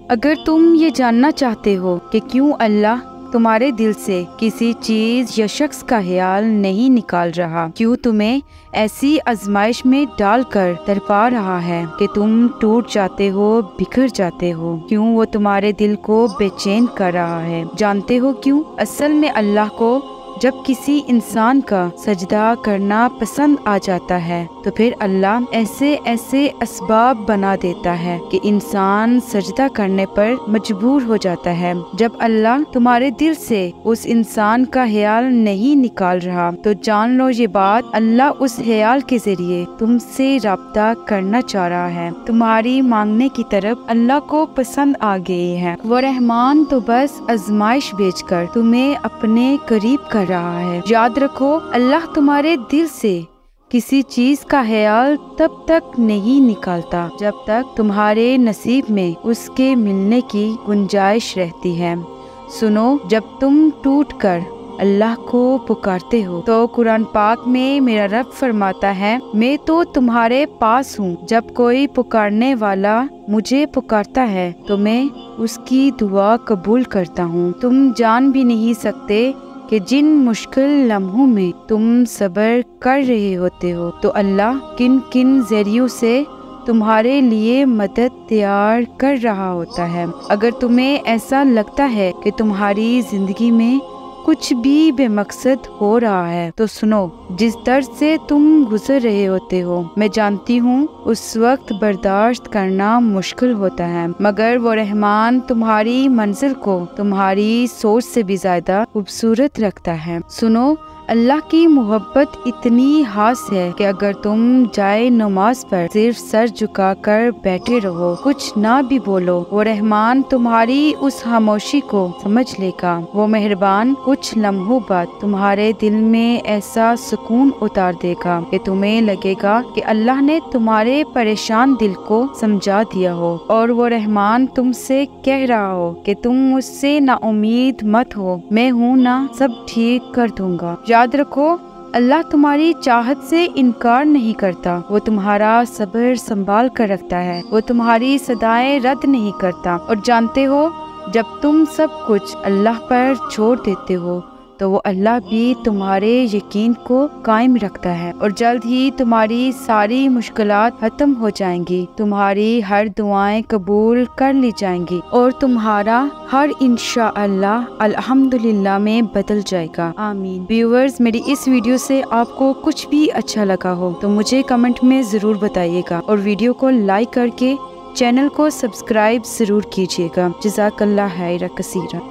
اگر تم یہ جاننا چاہتے ہو کہ کیوں اللہ تمہارے دل سے کسی چیز یا شخص کا خیال نہیں نکال رہا، کیوں تمہیں ایسی آزمائش میں ڈال کر تڑپا رہا ہے کہ تم ٹوٹ جاتے ہو، بکھر جاتے ہو، کیوں وہ تمہارے دل کو بے چین کر رہا ہے، جانتے ہو کیوں؟ اصل میں اللہ کو جب کسی انسان کا سجدہ کرنا پسند آ جاتا ہے تو پھر اللہ ایسے اسباب بنا دیتا ہے کہ انسان سجدہ کرنے پر مجبور ہو جاتا ہے۔ جب اللہ تمہارے دل سے اس انسان کا خیال نہیں نکال رہا تو جان لو یہ بات، اللہ اس خیال کے ذریعے تم سے رابطہ کرنا چاہ رہا ہے، تمہاری مانگنے کی طرف اللہ کو پسند آ گئی ہے۔ وہ رحمان تو بس آزمائش بھیج کر تمہیں اپنے قریب کر رہا ہے۔ یاد رکھو، اللہ تمہارے دل سے کسی چیز کا خیال تب تک نہیں نکالتا جب تک تمہارے نصیب میں اس کے ملنے کی گنجائش رہتی ہے۔ سنو، جب تم ٹوٹ کر اللہ کو پکارتے ہو تو قرآن پاک میں میرا رب فرماتا ہے، میں تو تمہارے پاس ہوں، جب کوئی پکارنے والا مجھے پکارتا ہے تو میں اس کی دعا قبول کرتا ہوں۔ تم جان بھی نہیں سکتے کہ جن مشکل لمحوں میں تم صبر کر رہے ہوتے ہو تو اللہ کن کن ذریعوں سے تمہارے لیے مدد تیار کر رہا ہوتا ہے۔ اگر تمہیں ایسا لگتا ہے کہ تمہاری زندگی میں کچھ بھی بے مقصد ہو رہا ہے تو سنو، جس درد سے تم گزر رہے ہوتے ہو میں جانتی ہوں، اس وقت برداشت کرنا مشکل ہوتا ہے، مگر وہ رحمان تمہاری منزل کو تمہاری سوچ سے بھی زیادہ خوبصورت رکھتا ہے۔ سنو، اللہ کی محبت اتنی خاص ہے کہ اگر تم جائے نماز پر صرف سر جھکا کر بیٹھے رہو، کچھ نہ بھی بولو، وہ رحمان تمہاری اس خاموشی کو سمجھ لے گا۔ وہ مہربان کچھ لمحوں بعد تمہارے دل میں ایسا سکون اتار دے گا کہ تمہیں لگے گا کہ اللہ نے تمہارے پریشان دل کو سمجھا دیا ہو، اور وہ رحمان تم سے کہہ رہا ہو کہ تم مجھ سے نا امید مت ہو، میں ہوں نا، سب ٹھیک کر دوں گا۔ یاد رکھو، اللہ تمہاری چاہت سے انکار نہیں کرتا، وہ تمہارا صبر سنبھال کر رکھتا ہے، وہ تمہاری صدائیں رد نہیں کرتا۔ اور جانتے ہو، جب تم سب کچھ اللہ پر چھوڑ دیتے ہو تو وہ اللہ بھی تمہارے یقین کو قائم رکھتا ہے، اور جلد ہی تمہاری ساری مشکلات ختم ہو جائیں گی، تمہاری ہر دعائیں قبول کر لی جائیں گی، اور تمہارا ہر انشاءاللہ الحمدللہ میں بدل جائے گا۔ آمین۔ ویورز، میری اس ویڈیو سے آپ کو کچھ بھی اچھا لگا ہو تو مجھے کمنٹ میں ضرور بتائیے گا، اور ویڈیو کو لائک کر کے چینل کو سبسکرائب ضرور کیجیے گا۔ جزاک اللہ خیر کثیرا۔